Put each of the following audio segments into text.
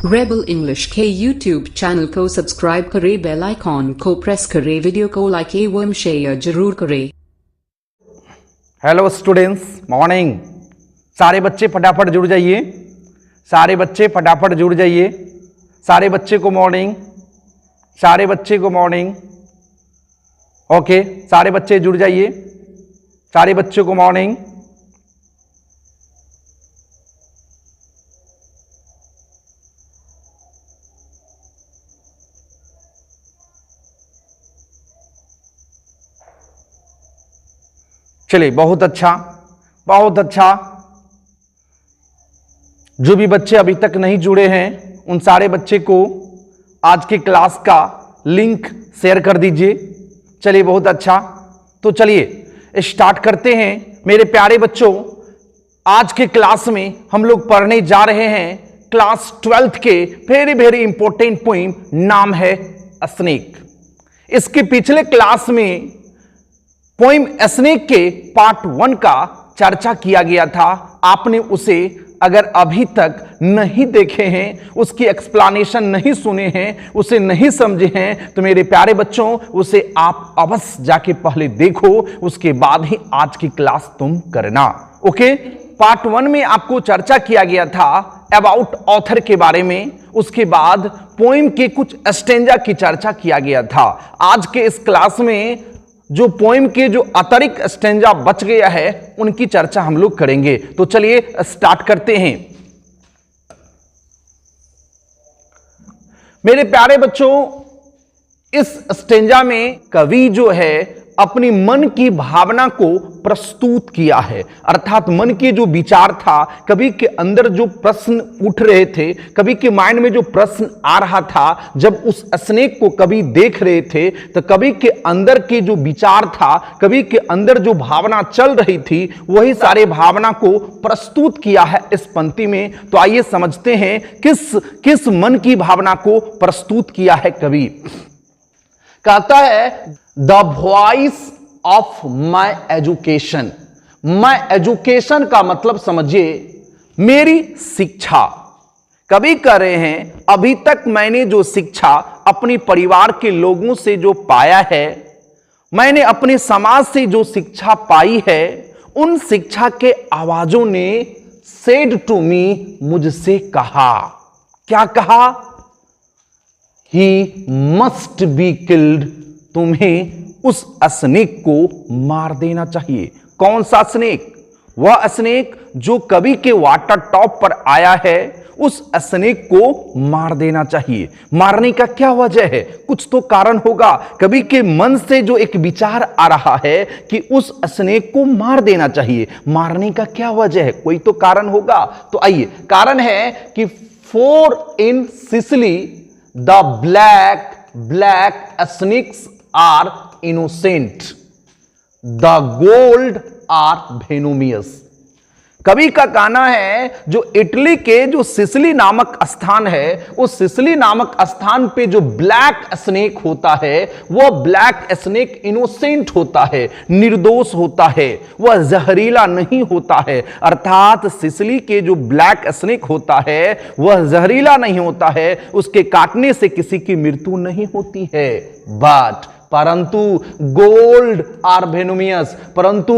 Rebel English के YouTube channel को subscribe करें, बेल आइकॉन को प्रेस करें, वीडियो को लाइक एवं शेयर जरूर करें। Hello students, morning. सारे बच्चे फटाफट जुड़ जाइए, सारे बच्चे फटाफट जुड़ जाइए। सारे बच्चे को मॉर्निंग, सारे बच्चे को मॉर्निंग। ओके, सारे बच्चे जुड़ जाइए, सारे बच्चों को मॉर्निंग। चलिए, बहुत अच्छा, बहुत अच्छा। जो भी बच्चे अभी तक नहीं जुड़े हैं उन सारे बच्चे को आज की क्लास का लिंक शेयर कर दीजिए। चलिए, बहुत अच्छा। तो चलिए स्टार्ट करते हैं मेरे प्यारे बच्चों। आज के क्लास में हम लोग पढ़ने जा रहे हैं क्लास 12th के वेरी वेरी इंपॉर्टेंट पोइम, नाम है स्नेक। इसके पिछले क्लास में पोइम स्नेक के पार्ट 1 का चर्चा किया गया था। आपने उसे अगर अभी तक नहीं देखे हैं, उसकी एक्सप्लेनेशन नहीं सुने हैं, उसे नहीं समझे हैं, तो मेरे प्यारे बच्चों उसे आप अवश्य जाके पहले देखो, उसके बाद ही आज की क्लास तुम करना। ओके, पार्ट 1 में आपको चर्चा किया गया था अबाउट ऑथर के बारे में, उसके बाद पोइम के कुछ स्टेंजा की चर्चा किया गया था। आज के इस क्लास में जो पोइम के जो अतिरिक्त स्टेंजा बच गया है उनकी चर्चा हम लोग करेंगे। तो चलिए स्टार्ट करते हैं। मेरे प्यारे बच्चों, इस स्टेंजा में कवि जो है अपनी मन की भावना को प्रस्तुत किया है, अर्थात मन के जो विचार था, कवि के अंदर जो प्रश्न उठ रहे थे, कवि के माइंड में जो प्रश्न आ रहा था, जब उस स्नेक को कवि देख रहे थे तो कवि के अंदर के जो विचार था, कवि के अंदर जो भावना चल रही थी, वही सारे भावना को प्रस्तुत किया है इस पंक्ति में। तो आइए समझते हैं किस मन की भावना को प्रस्तुत किया है कवि। कहता है the voice of my education. My education का मतलब समझिए मेरी शिक्षा। कवि कह रहे हैं अभी तक मैंने जो शिक्षा अपनी परिवार के लोगों से जो पाया है, मैंने अपने समाज से जो शिक्षा पाई है, उन शिक्षा के आवाजों ने सेड टू मी, मुझसे कहा। क्या कहा? ही मस्ट बी किल्ड, तुम्हें उस स्नेक को मार देना चाहिए। कौन सा स्नेक? वह स्नेक जो कवि के वाटर टॉप पर आया है, उस स्नेक को मार देना चाहिए। मारने का क्या वजह है? कुछ तो कारण होगा। कवि के मन से जो एक विचार आ रहा है कि उस स्नेक को मार देना चाहिए, मारने का क्या वजह है? कोई तो कारण होगा। तो आइए, कारण है कि for in Sicily the black snakes are innocent, the gold are venomous। कवि का कहना है जो इटली के जो सिसिली नामक स्थान है, उस सिसिली नामक स्थान पे जो ब्लैक स्नेक होता है, वह ब्लैक स्नेक इनोसेंट होता है, निर्दोष होता है, वह जहरीला नहीं होता है। अर्थात सिसिली के जो ब्लैक स्नेक होता है वह जहरीला नहीं होता है, उसके काटने से किसी की मृत्यु नहीं होती है। बट परंतु गोल्ड आर वेनोमियस, परंतु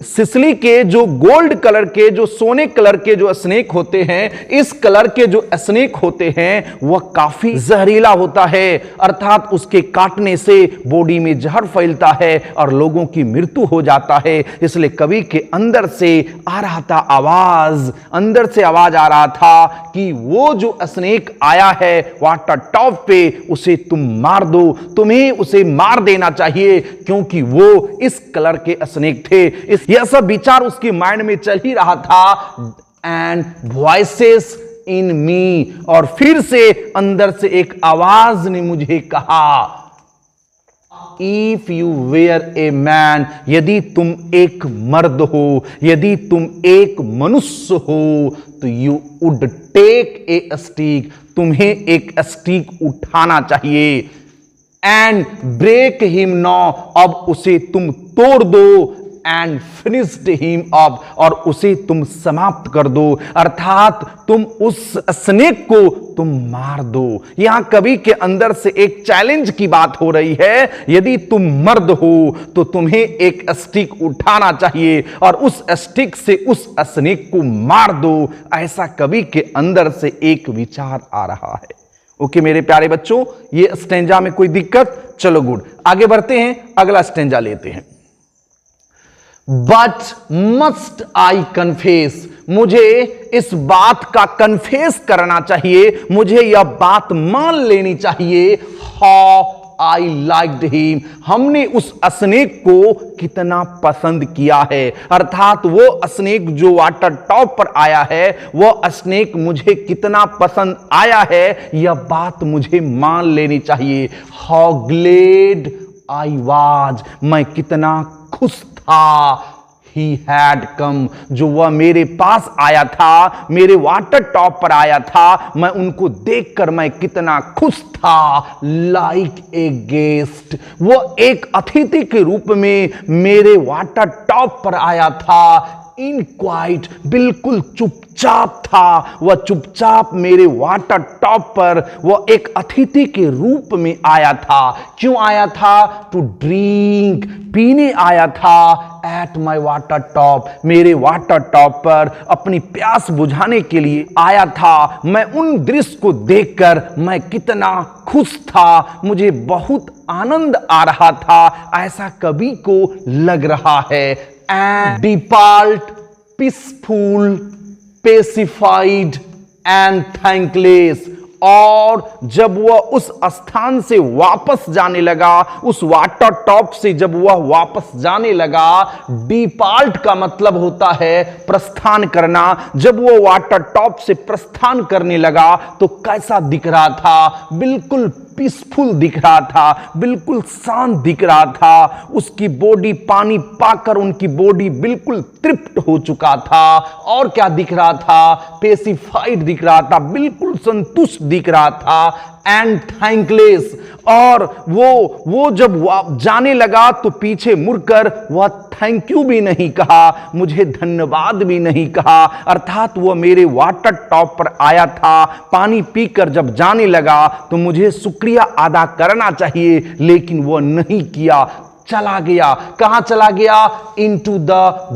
सिसिली के जो गोल्ड कलर के, जो सोने कलर के जो स्नेक होते हैं, इस कलर के जो स्नेक होते हैं वह काफी जहरीला होता है। अर्थात उसके काटने से बॉडी में जहर फैलता है और लोगों की मृत्यु हो जाता है। इसलिए कवि के अंदर से आ रहा था आवाज, अंदर से आवाज आ रहा था कि वो जो स्नेक आया है वाटर टॉप पे, उसे तुम मार दो, तुम्हें उसे मार देना चाहिए, क्योंकि वो इस कलर के स्नेक थे। यह सब विचार उसके माइंड में चल ही रहा था। एंड वॉइसेस इन मी, और फिर से अंदर से एक आवाज ने मुझे कहा, if you were a man, यदि तुम एक मर्द हो, यदि तुम एक मनुष्य हो, तो you would take a stick, तुम्हें एक स्टिक उठाना चाहिए। एंड ब्रेक हिम नाउ, अब उसे तुम तोड़ दो। एंड फिनिश्ड हिम अप, और उसे तुम समाप्त कर दो, अर्थात तुम उस स्नेक को तुम मार दो। यहां कवि के अंदर से एक चैलेंज की बात हो रही है। यदि तुम मर्द हो तो तुम्हें एक स्टिक उठाना चाहिए और उस स्टिक से उस स्नेक को मार दो। ऐसा कवि के अंदर से एक विचार आ रहा है। ओके मेरे प्यारे बच्चों, ये स्टेंजा में कोई दिक्कत? चलो गुड, आगे बढ़ते हैं, अगला स्टेंजा लेते हैं। बट मस्ट आई कन्फेस, मुझे इस बात का कन्फेस करना चाहिए, मुझे यह बात मान लेनी चाहिए। हाउ आई लाइक्ड हिम, हमने उस स्नेक को कितना पसंद किया है, अर्थात वो स्नेक जो वाटर टॉप पर आया है, वह स्नेक मुझे कितना पसंद आया है, यह बात मुझे मान लेनी चाहिए। हाउ ग्लेड आई वाज, मैं कितना खुश था। He had come, जो वह मेरे पास आया था, मेरे वाटर टॉप पर आया था, मैं उनको देखकर मैं कितना खुश था। Like a guest, वो एक अतिथि के रूप में मेरे वाटर टॉप पर आया था। इन क्वाइट, बिल्कुल चुपचाप था, वह चुपचाप मेरे वाटर टॉप पर वह एक अतिथि के रूप में आया था। क्यों आया था? टू ड्रिंक, पीने आया था। एट माई वाटर टॉप, मेरे वाटर टॉप पर अपनी प्यास बुझाने के लिए आया था। मैं उन दृश्य को देखकर मैं कितना खुश था, मुझे बहुत आनंद आ रहा था, ऐसा कवि को लग रहा है। And depart peaceful, pacified and thankless, और जब वह उस स्थान से वापस जाने लगा, उस वाटर टॉप से जब वह वापस जाने लगा, डिपार्ट का मतलब होता है प्रस्थान करना। जब वह वाटर टॉप से प्रस्थान करने लगा तो कैसा दिख रहा था? बिल्कुल पीसफुल दिख रहा था, बिल्कुल शांत दिख रहा था। उसकी बॉडी पानी पाकर उनकी बॉडी बिल्कुल तृप्त हो चुका था। और क्या दिख रहा था? पेसिफाइड दिख रहा था, बिल्कुल संतुष्ट दिख रहा था। एंड थैंकलेस, और वो जब जाने लगा तो पीछे मुड़कर वह थैंक यू भी नहीं कहा, मुझे धन्यवाद भी नहीं कहा, अर्थात वह मेरे वाटर टॉप पर आया था, पानी पीकर जब जाने लगा तो मुझे शुक्रिया अदा करना चाहिए, लेकिन वह नहीं किया, चला गया। कहां चला गया? Into the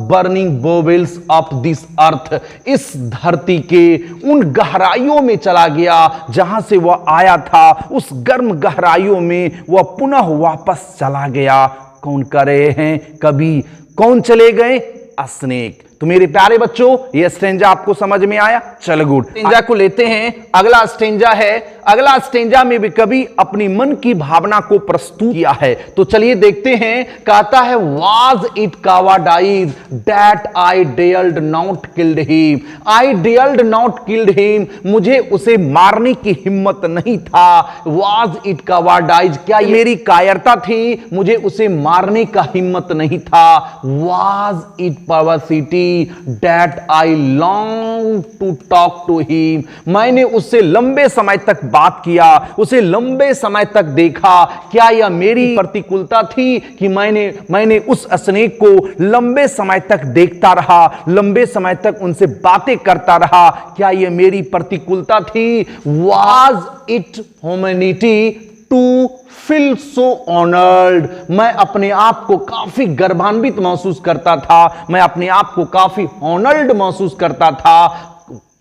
burning bowels of this earth, इस धरती के उन गहराइयों में चला गया जहां से वह आया था। उस गर्म गहराइयों में वह पुनः वापस चला गया। कौन कर रहे हैं? कवि। कौन चले गए? स्नेक। तो मेरे प्यारे बच्चों, यह स्टेंजा आपको समझ में आया? चल गुड, स्टेंजा को लेते हैं। अगला स्टेंजा है, अगला स्टेंजा में भी कवि अपनी मन की भावना को प्रस्तुत किया है। तो चलिए देखते हैं। कहता है, was it cowardice that I dared not killed him, I dared not killed him, मुझे उसे मारने की हिम्मत नहीं था। वाज इट कावाडाइज, क्या मेरी कायरता थी? मुझे उसे मारने का हिम्मत नहीं था। Was it perversity that I long to talk to him, मैंने उससे लंबे समय तक बात किया, उसे लंबे समय तक देखा। क्या यह मेरी प्रतिकूलता थी कि मैंने उस स्नेक को लंबे समय तक देखता रहा, लंबे समय तक उनसे बातें करता रहा? क्या यह मेरी प्रतिकूलता थी? Was it humanity to feel so honoured, मैं अपने आप को काफी गर्वान्वित महसूस करता था, मैं अपने आप को काफी ऑनर्ड महसूस करता था।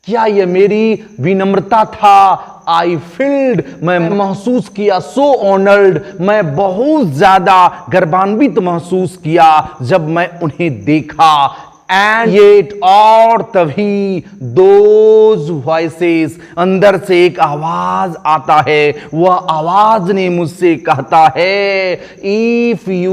क्या यह मेरी विनम्रता था? आई फील्ड, मैं महसूस किया, सो ऑनर्ड, मैं बहुत ज्यादा गर्वान्वित महसूस किया जब मैं उन्हें देखा। एंड येट, और तभी दोज वॉइसेस, अंदर से एक आवाज आता है। वह आवाज ने मुझसे कहता है, if you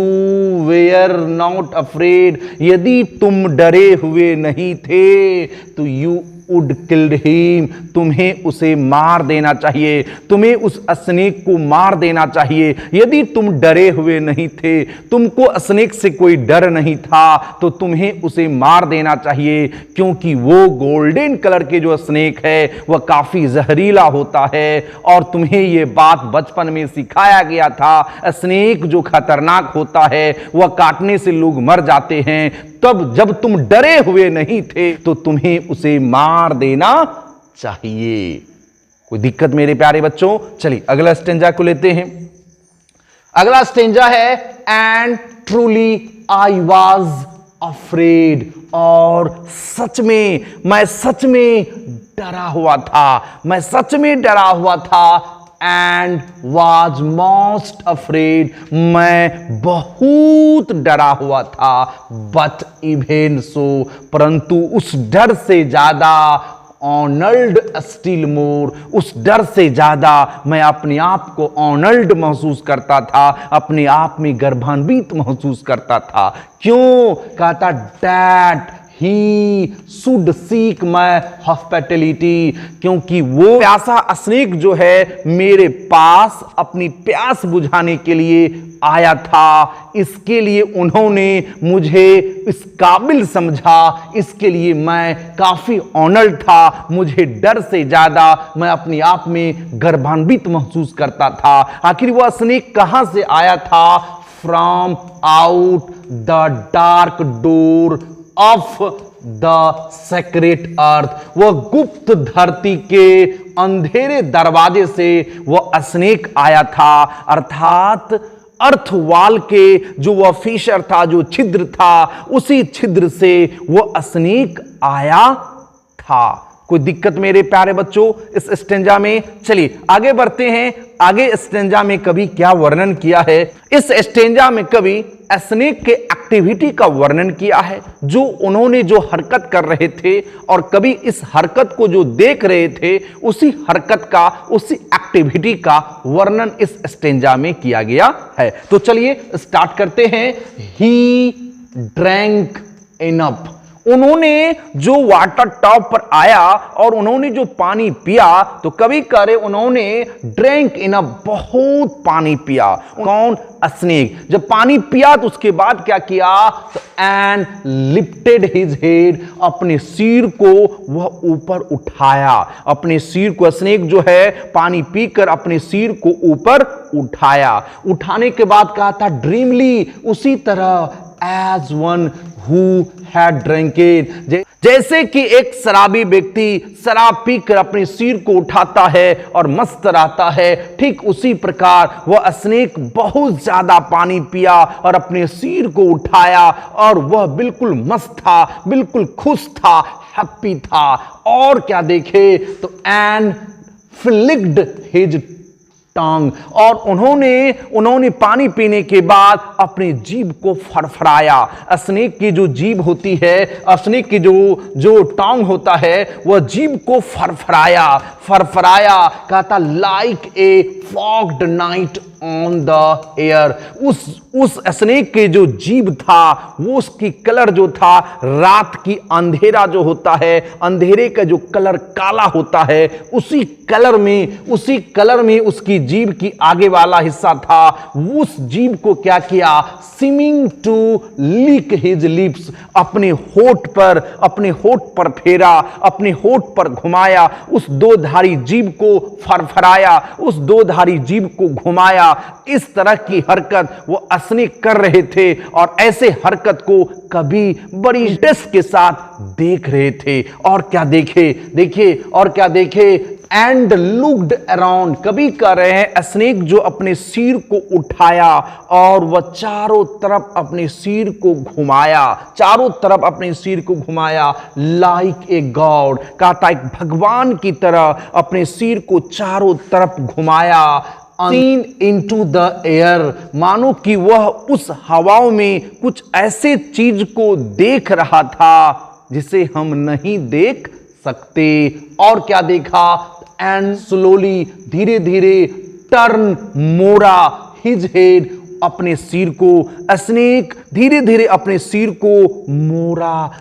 were not afraid, यदि तुम डरे हुए नहीं थे तो यू वुड किल्ड हिम, तुम्हें उसे मार देना चाहिए, तुम्हें उस स्नेक को मार देना चाहिए। यदि तुम डरे हुए नहीं थे, तुमको स्नेक से कोई डर नहीं था, तो तुम्हें उसे मार देना चाहिए, क्योंकि वो गोल्डन कलर के जो स्नेक है वह काफी जहरीला होता है। और तुम्हें यह बात बचपन में सिखाया गया था, स्नेक जो खतरनाक होता है वह काटने से लोग मर जाते हैं। तब जब तुम डरे हुए नहीं थे तो तुम्हें उसे मार देना चाहिए। कोई दिक्कत मेरे प्यारे बच्चों? चलिए अगला स्टेंजा को लेते हैं। अगला स्टेंजा है and truly I was afraid, और सच में, मैं सच में डरा हुआ था, मैं सच में डरा हुआ था। एंड वॉज मोस्ट अफ्रेड, मैं बहुत डरा हुआ था। बट इवेन सो, परंतु उस डर से ज्यादा, ऑनर्ड स्टिल मोर, उस डर से ज्यादा मैं अपने आप को ऑनर्ड महसूस करता था, अपने आप में गर्वान्वित महसूस करता था। क्यों? कहता that he should seek my hospitality, क्योंकि वो प्यासा स्नेक जो है मेरे पास अपनी प्यास बुझाने के लिए आया था। इसके लिए उन्होंने मुझे इस काबिल समझा, इसके लिए मैं काफी ऑनर्ड था। मुझे डर से ज्यादा मैं अपने आप में गर्वान्वित महसूस करता था। आखिर वह स्नेक कहां से आया था? From out the dark door of the secret earth, वह गुप्त धरती के अंधेरे दरवाजे से वह स्नेक आया था। अर्थात अर्थ वाल के जो वह फीचर था, जो छिद्र था, उसी छिद्र से वह स्नेक आया था। कोई दिक्कत मेरे प्यारे बच्चों इस स्टेंजा में? चलिए आगे बढ़ते हैं। आगे स्टेंजा में कवि क्या वर्णन किया है? इस स्टेंजा में कवि स्नेक के एक्टिविटी का वर्णन किया है, जो उन्होंने जो हरकत कर रहे थे, और कवि इस हरकत को जो देख रहे थे, उसी हरकत का, उसी एक्टिविटी का वर्णन इस स्टेंजा में किया गया है। तो चलिए स्टार्ट करते हैं। ही ड्रैंक इनफ, उन्होंने जो वाटर टॉप पर आया और उन्होंने जो पानी पिया, तो कवि कह रहे उन्होंने ड्रिंक इन बहुत पानी पिया। कौन? स्नेक। जब पानी पिया तो उसके बाद क्या किया? तो एंड लिफ्टेड हिज हेड, अपने सिर को वह ऊपर उठाया। अपने सिर को स्नेक जो है पानी पीकर अपने सिर को ऊपर उठाया। उठाने के बाद कहा था ड्रीमली, उसी तरह as one who had drunk it, जैसे कि एक शराबी व्यक्ति शराब पीकर अपने सिर को उठाता है और मस्त रहता है, ठीक उसी प्रकार वह स्नेक बहुत ज्यादा पानी पिया और अपने सिर को उठाया, और वह बिल्कुल मस्त था, बिल्कुल खुश था, हैप्पी था। और क्या देखे? तो एंड फ्लिक्ड हिज टंग, और उन्होंने पानी पीने के बाद अपनी जीभ को फड़फड़ाया। स्नेक की जो जीभ होती है, स्नेक की जो टंग होता है, वह जीभ को फड़फड़ाया। कहता like a forged night on the air, उस स्नेक के जो जीभ था, वो उसकी कलर जो था, रात की अंधेरा जो होता है, अंधेरे का जो कलर काला होता है, उसी कलर में उसकी जीभ की आगे वाला हिस्सा था। उस जीभ को क्या किया? Seeming to lick his lips, अपने होठ पर फेरा, अपने होठ पर घुमाया, उस दो धारी जीभ को फड़फड़ाया, उस दो धारी जीभ को घुमाया। इस तरह की हरकत वो स्नेक कर रहे थे, और ऐसे हरकत को कभी बड़ी इंटरेस्ट के साथ देख रहे थे। और क्या देखे? एंड लुक्ड अराउंड, कभी कर रहे हैं स्नेक जो अपने सिर को उठाया और वह चारों तरफ अपने सिर को घुमाया, लाइक ए गॉड, कहता एक भगवान की तरह अपने सिर को चारों तरफ घुमाया। Seen into the air, मानो कि वह उस हवाओं में कुछ ऐसे चीज को देख रहा था जिसे हम नहीं देख सकते। और क्या देखा? एंड स्लोली, धीरे धीरे, टर्न, मोड़ा, हिज हेड, अपने सिर को, स्नेक धीरे धीरे अपने सिर को मोड़ा,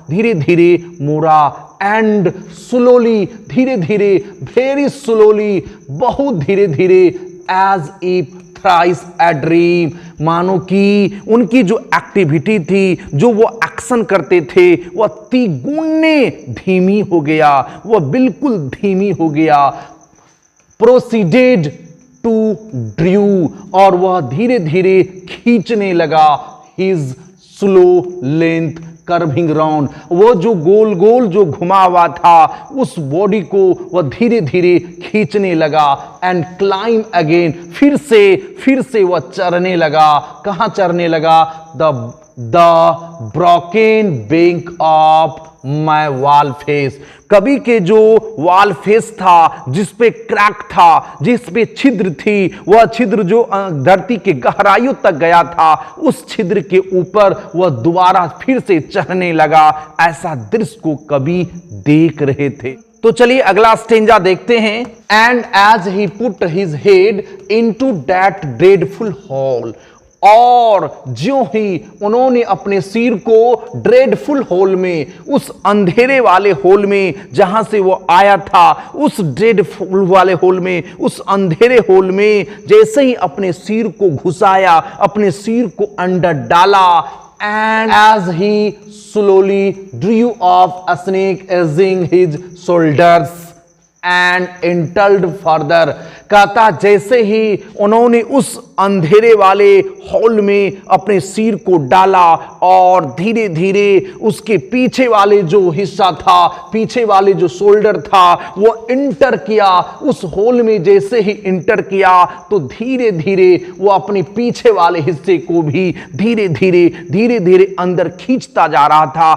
एंड स्लोली, धीरे धीरे, वेरी स्लोली, बहुत धीरे धीरे, as if thrice a dream, मानो कि उनकी जो एक्टिविटी थी, जो वो एक्शन करते थे, वह तिगुने धीमी हो गया, वह बिल्कुल धीमी हो गया। प्रोसीडेड टू ड्रू, और वह धीरे धीरे खींचने लगा his slow length curving round, वो जो गोल गोल जो घुमा हुआ था उस बॉडी को वह धीरे धीरे खींचने लगा। एंड क्लाइम अगेन, फिर से वह चढ़ने लगा। कहां चढ़ने लगा? The broken bank of my wall face, कभी के जो वॉल फेस था, जिस पे क्रैक था, जिस पे छिद्र थी, वह छिद्र जो धरती के गहराइयों तक गया था, उस छिद्र के ऊपर वह दोबारा फिर से चढ़ने लगा। ऐसा दृश्य को कभी देख रहे थे। तो चलिए अगला स्टेंजा देखते हैं। And as he put his head into that dreadful hall, और ज्यों ही उन्होंने अपने सिर को ड्रेडफुल होल में, उस अंधेरे वाले होल में जहां से वो आया था, उस ड्रेडफुल वाले होल में, उस अंधेरे होल में जैसे ही अपने सिर को घुसाया, अपने सिर को अंदर डाला, and as he slowly drew of a snake edging his shoulders and entered further, कहता जैसे ही उन्होंने उस अंधेरे वाले हॉल में अपने सिर को डाला और धीरे धीरे उसके पीछे वाले जो हिस्सा था, पीछे वाले जो शोल्डर था, वो इंटर किया। उस हॉल में जैसे ही इंटर किया तो धीरे धीरे वो अपने पीछे वाले हिस्से को भी धीरे धीरे अंदर खींचता जा रहा था।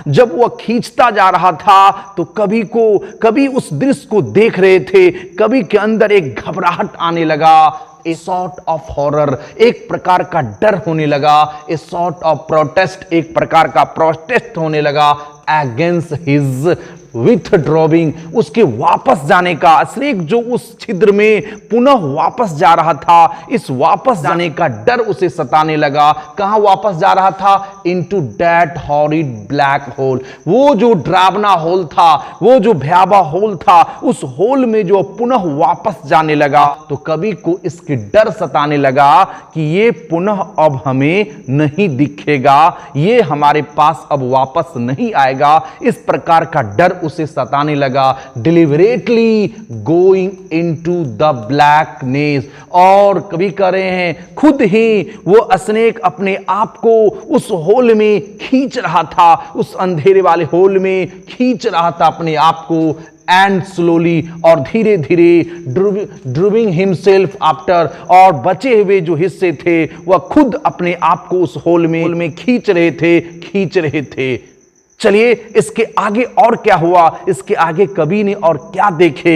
जब वह खींचता जा रहा था तो कभी उस दृश्य को देख रहे थे, कभी के अंदर एक घबराहट आने लगा, ए सॉर्ट ऑफ हॉरर, एक प्रकार का डर होने लगा, ए सॉर्ट ऑफ प्रोटेस्ट, एक प्रकार का प्रोटेस्ट होने लगा अगेंस्ट हिज विथड्रॉइंग, उसके वापस जाने का। स्नेक जो उस छिद्र में पुनः वापस जा रहा था, इस वापस जाने का डर उसे सताने लगा। कहां वापस जा रहा था? Into that horrid black hole, वो जो डरावना होल था, वो जो भयावह होल था, उस होल में जो पुनः वापस जाने लगा। तो कवि को इसके डर सताने लगा कि ये पुनः अब हमें नहीं दिखेगा, ये हमारे पास अब वापस नहीं आएगा। इस प्रकार का डर उसे सताने लगा। Deliberately going into the blackness, और कभी कह रहे हैं खुद ही वो स्नेक अपने आप को उस होल में खींच रहा था, उस अंधेरे वाले होल में खींच रहा था अपने आप को। एंड स्लोली, और धीरे धीरे ड्रूविंग हिमसेल्फ आफ्टर, और बचे हुए जो हिस्से थे वह खुद अपने आप को उस होल में खींच रहे थे। चलिए इसके आगे और क्या हुआ, इसके आगे कवि ने और क्या देखते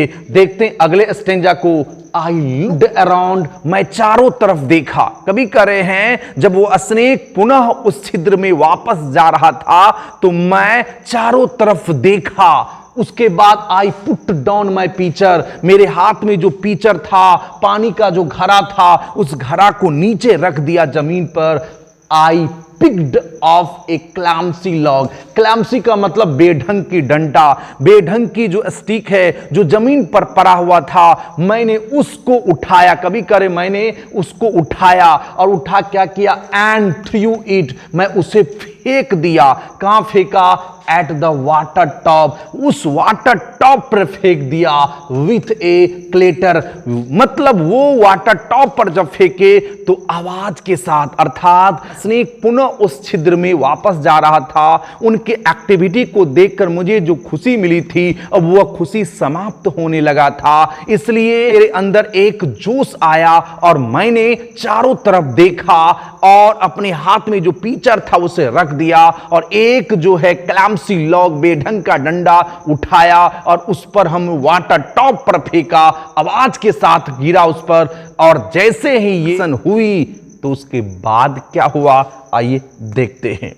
हैं अगले स्टेंजा को। आई लुक्ड अराउंड, मैं चारों तरफ देखा। कवि कह रहे हैं जब वो स्नेक पुनः उस छिद्र में वापस जा रहा था तो मैं चारों तरफ देखा। उसके बाद I put down my pitcher, मेरे हाथ में जो पीचर था, पानी का जो घड़ा था, उस घड़ा को नीचे रख दिया जमीन पर। I picked of a clumsy log, clumsy का मतलब बेढंग की डंडा, बेढंग की जो स्टिक है जो जमीन पर पड़ा हुआ था, मैंने उसको उठाया। कभी करे मैंने उसको उठाया, और उठा क्या किया? एंड थ्रू इट, मैं उसे फेंक दिया। कहां फेंका? एट द वाटर टॉप, उस वाटर टॉप पर फेंक दिया। विथ ए क्लेटर, मतलब वो वाटर टॉप पर जब फेंके तो आवाज के साथ, अर्थात स्नेक पुनः उस छिद्र में वापस जा रहा था। उनके एक्टिविटी को देखकर मुझे जो खुशी मिली थी अब वह खुशी समाप्त होने लगा था। इसलिए मेरे अंदर एक जोश आया और मैंने चारों तरफ देखा और अपने हाथ में जो पीचर था उसे रख दिया और एक जो है क्लैम्सी लॉग, बेढंग का डंडा उठाया और उस पर हम वाटर टॉप पर फेंका। आवाज के साथ गिरा उस पर, और जैसे ही ये हुई तो उसके बाद क्या हुआ आइए देखते हैं।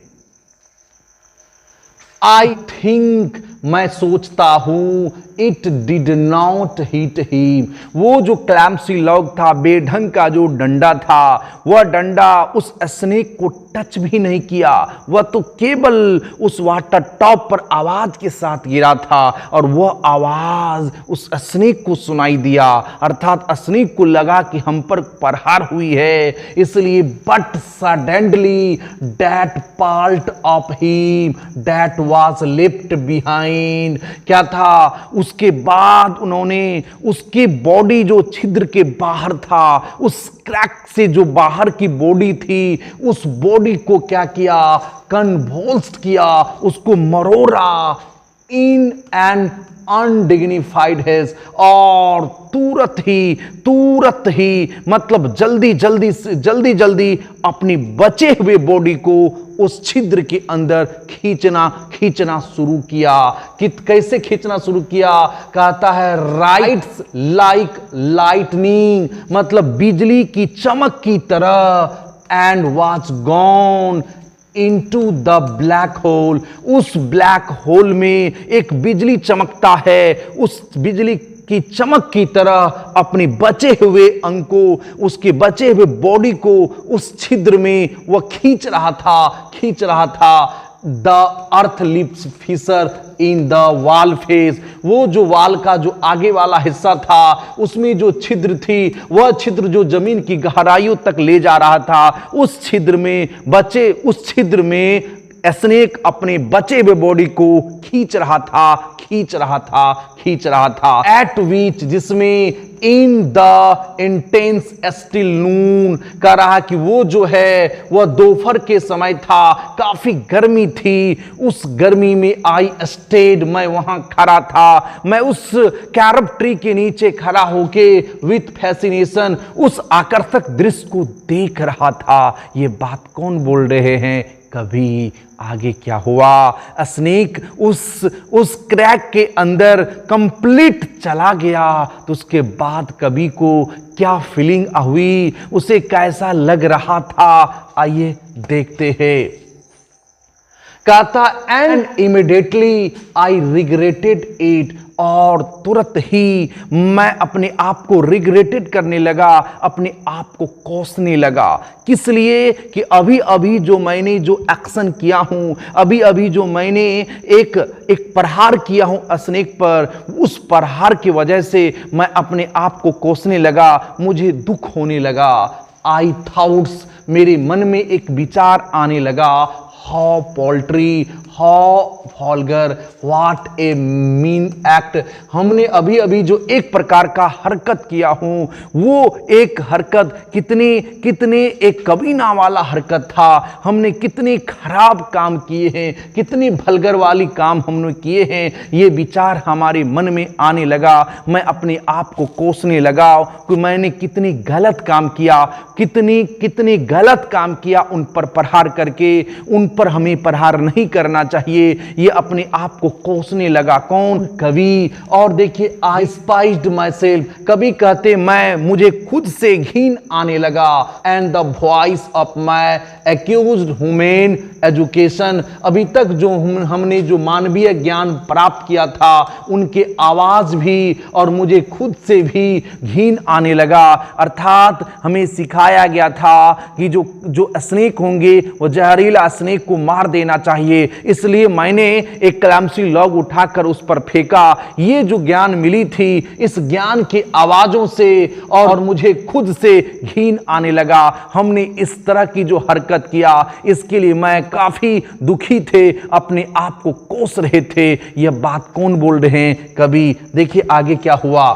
आई थिंक मैं सोचता हूं it did not hit him. वो जो क्लैम्सी लॉग था, बेढंग का जो डंडा था, वह डंडा उस स्नेक को टच भी नहीं किया। वह तो केवल उस वाटर टॉप पर आवाज के साथ गिरा था और वह आवाज उस स्नेक को सुनाई दिया। अर्थात स्नेक को लगा कि हम पर प्रहार हुई है, इसलिए but suddenly that part of him that was left behind. क्या था? उसके बाद उन्होंने उसकी बॉडी जो छिद्र के बाहर था, उस क्रैक से जो बाहर की बॉडी थी, उस बॉडी को क्या किया? कन्वोल्स्ड किया, उसको मरोड़ा इन एंड अनडिग्निफाइड हेज। और तुरंत ही मतलब जल्दी जल्दी अपनी बचे हुए बॉडी को उस छिद्र के अंदर खींचना शुरू किया। कैसे खींचना शुरू किया? कहता है राइट्स लाइक लाइटनिंग, मतलब बिजली की चमक की तरह, and was gone into the black hole. उस ब्लैक होल में एक बिजली चमकता है, उस बिजली की चमक की तरह अपने बचे हुए अंग को, उसके बचे हुए बॉडी को उस छिद्र में वह खींच रहा था। The earth lips fissure in the wall face. वो जो वाल का जो आगे वाला हिस्सा था, उसमें जो छिद्र थी, वह छिद्र जो जमीन की गहराइयों तक ले जा रहा था, उस छिद्र में स्नेक अपने बचे हुए बॉडी को खींच रहा था। एट विच, जिसमें इन द इंटेंस स्टिल नून, कह रहा कि वो जो है वह दोपहर के समय था, काफी गर्मी थी। उस गर्मी में आई स्टेड, मैं वहां खड़ा था, मैं उस कैरब ट्री के नीचे खड़ा होके विथ फैसिनेशन उस आकर्षक दृश्य को देख रहा था। ये बात कौन बोल रहे हैं? कभी। आगे क्या हुआ? स्नेक उस क्रैक के अंदर कंप्लीट चला गया। तो उसके बाद कवि को क्या फीलिंग हुई, उसे कैसा लग रहा था, आइए देखते हैं। कहता and immediately I regretted it, और तुरंत ही मैं अपने आप को रिग्रेटेड करने लगा, अपने आप को कोसने लगा। किस लिए? कि अभी अभी जो मैंने जो एक्शन किया हूं, अभी अभी जो मैंने एक प्रहार किया हूं स्नेक पर, उस प्रहार की वजह से मैं अपने आप को कोसने लगा, मुझे दुख होने लगा। आई थॉट्स, मेरे मन में एक विचार आने लगा, how poultry, how vulgar, what A mean act. हमने अभी अभी जो एक प्रकार का हरकत किया हूं, वो एक हरकत कितने एक कमीना वाला हरकत था। हमने कितने खराब काम किए हैं, कितने भलगर वाली काम हमने किए हैं। ये विचार हमारे मन में आने लगा। मैं अपने आप को कोसने लगा कि मैंने कितनी गलत काम किया, कितने गलत काम किया। उन पर प्रहार करके, उन पर हमें प्रहार नहीं करना चाहिए। ये अपने आप को कोसने लगा। कौन? कवि। और देखिए, आई स्पाइस्ड माई सेल्फ, कवि कहते मुझे खुद से घिन आने लगा। And the voice of my accused human education, अभी तक जो हमने जो मानवीय ज्ञान प्राप्त किया था, उनके आवाज भी और मुझे खुद से भी घिन आने लगा। अर्थात हमें सिखाया गया था कि जो स्नेक होंगे वो जहरीला स्नेक को मार देना चाहिए, इसलिए मैंने एक क्लैम्सी लॉग उठाकर उस पर फेंका। ये जो ज्ञान मिली थी, इस ज्ञान के आवाजों से और मुझे खुद से घिन आने लगा। हमने इस तरह की जो हरकत किया, इसके लिए मैं काफी दुखी थे, अपने आप को कोस रहे थे। यह बात कौन बोल रहे हैं? कवि। देखिए आगे क्या हुआ।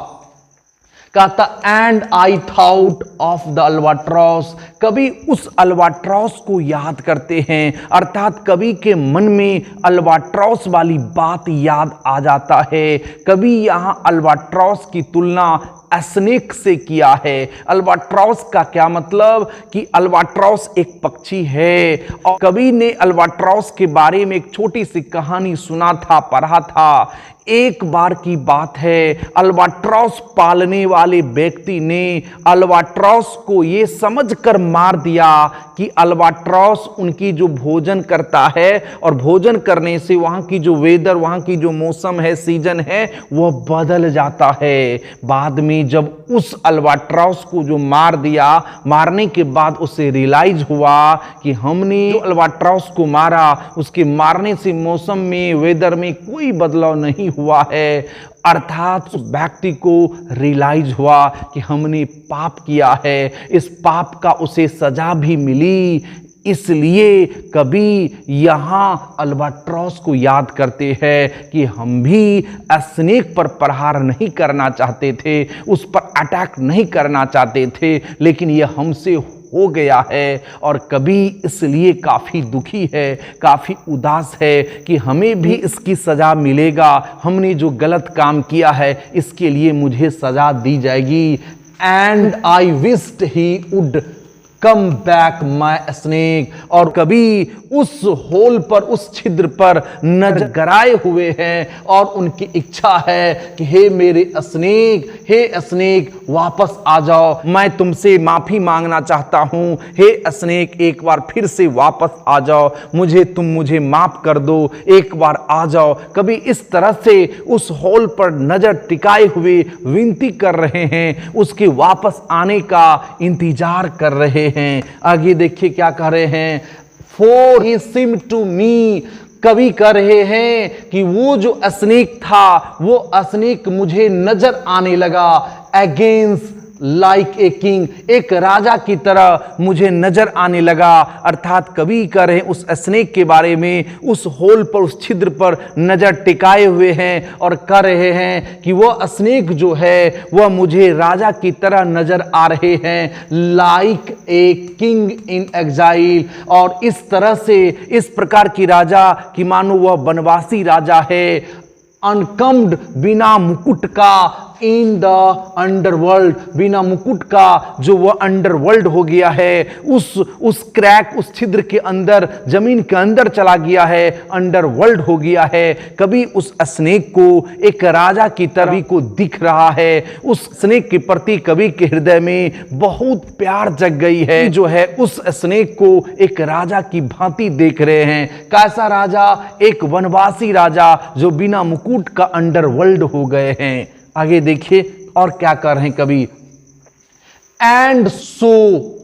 कहता and I thought of the albatross, कवि उस अल्बाट्रॉस को याद करते हैं। अर्थात कवि के मन में अल्बाट्रॉस वाली बात याद आ जाता है। कवि यहाँ अल्बाट्रॉस की तुलना स्नेक से किया है। अल्बाट्रॉस का क्या मतलब? कि अल्बाट्रॉस एक पक्षी है, और कवि ने अल्बाट्रॉस के बारे में एक छोटी सी कहानी सुना था, पढ़ा था। एक बार की बात है, अल्बाट्रॉस पालने वाले व्यक्ति ने अल्बाट्रॉस को यह समझकर मार दिया कि अल्बाट्रॉस उनकी जो भोजन करता है और भोजन करने से वहां की जो वेदर, वहां की जो मौसम है, सीजन है, वह बदल जाता है। बाद में जब उस अल्बाट्रॉस को जो मार दिया, मारने के बाद उसे रियलाइज हुआ कि हमने जो अल्बाट्रॉस को मारा, उसके मारने से मौसम में, वेदर में कोई बदलाव नहीं हुआ है। अर्थात उस व्यक्ति को रियलाइज हुआ कि हमने पाप किया है, इस पाप का उसे सजा भी मिली। इसलिए कभी यहां अल्बाट्रॉस को याद करते हैं कि हम भी स्नेक पर प्रहार नहीं करना चाहते थे, उस पर अटैक नहीं करना चाहते थे, लेकिन यह हमसे हो गया है और कभी इसलिए काफी दुखी है, काफी उदास है कि हमें भी इसकी सजा मिलेगा। हमने जो गलत काम किया है इसके लिए मुझे सजा दी जाएगी। And I wished he would come back my snake. और कभी उस होल पर, उस छिद्र पर नजर गराए हुए हैं और उनकी इच्छा है कि हे मेरे स्नेक, हे स्नेक वापस आ जाओ, मैं तुमसे माफी मांगना चाहता हूं। हे स्नेक एक बार फिर से वापस आ जाओ, मुझे माफ कर दो, एक बार आ जाओ। कभी इस तरह से उस होल पर नजर टिकाए हुए विनती कर रहे हैं, उसके वापस आने का इंतजार कर रहे हैं। आगे देखिए क्या कह रहे हैं, For he seemed to me, कवि कह रहे हैं कि वो जो स्नेक था, वो स्नेक मुझे नजर आने लगा। अगेंस्ट लाइक ए किंग, एक राजा की तरह मुझे नजर आने लगा। अर्थात कवि कह रहे हैं उस स्नेक के बारे में, उस होल पर, उस छिद्र पर नजर टिकाए हुए हैं और कह रहे हैं कि वह स्नेक जो है वह मुझे राजा की तरह नजर आ रहे हैं, like a king in exile. और इस तरह से, इस प्रकार की राजा कि मानो वह वनवासी राजा है, अनकम्ड, बिना मुकुट का, इन द अंडरवर्ल्ड, बिना मुकुट का जो वह अंडरवर्ल्ड हो गया है, उस क्रैक, उस छिद्र के अंदर, जमीन के अंदर चला गया है, अंडरवर्ल्ड हो गया है। कभी उस स्नेक को एक राजा की तरह को दिख रहा है, उस स्नेक के प्रति कवि के हृदय में बहुत प्यार जग गई है, जो है उस स्नेक को एक राजा की भांति देख रहे हैं। कैसा राजा? एक वनवासी राजा जो बिना मुकुट का अंडरवर्ल्ड हो गए हैं। आगे देखिए और क्या कर रहे हैं कवि, and so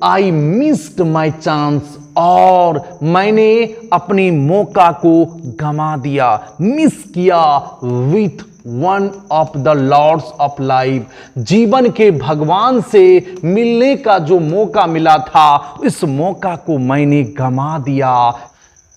I missed my chance, और मैंने अपनी मौका को गंवा दिया, मिस किया, with one of the lords of life, जीवन के भगवान से मिलने का जो मौका मिला था, इस मौका को मैंने गंवा दिया।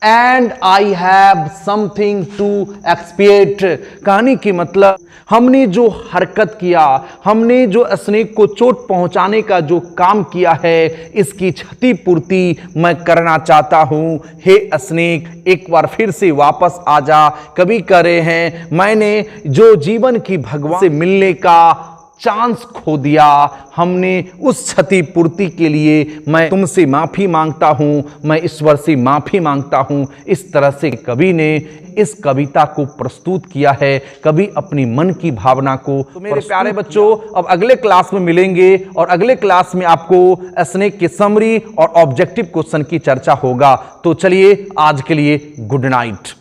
And I have something to expiate, कहानी की मतलब हमने जो हरकत किया, हमने जो स्नेक को चोट पहुंचाने का जो काम किया है, इसकी क्षतिपूर्ति मैं करना चाहता हूं। हे स्नेक एक बार फिर से वापस आ जा। कवि कह रहे हैं मैंने जो जीवन की भगवान से मिलने का चांस खो दिया, हमने उस क्षतिपूर्ति के लिए मैं तुमसे माफी मांगता हूं, मैं ईश्वर से माफी मांगता हूं। इस तरह से कवि ने इस कविता को प्रस्तुत किया है, कवि अपनी मन की भावना को। तो मेरे प्यारे बच्चों, अब अगले क्लास में मिलेंगे और अगले क्लास में आपको स्नेक के समरी और ऑब्जेक्टिव क्वेश्चन की चर्चा होगा। तो चलिए आज के लिए गुड नाइट।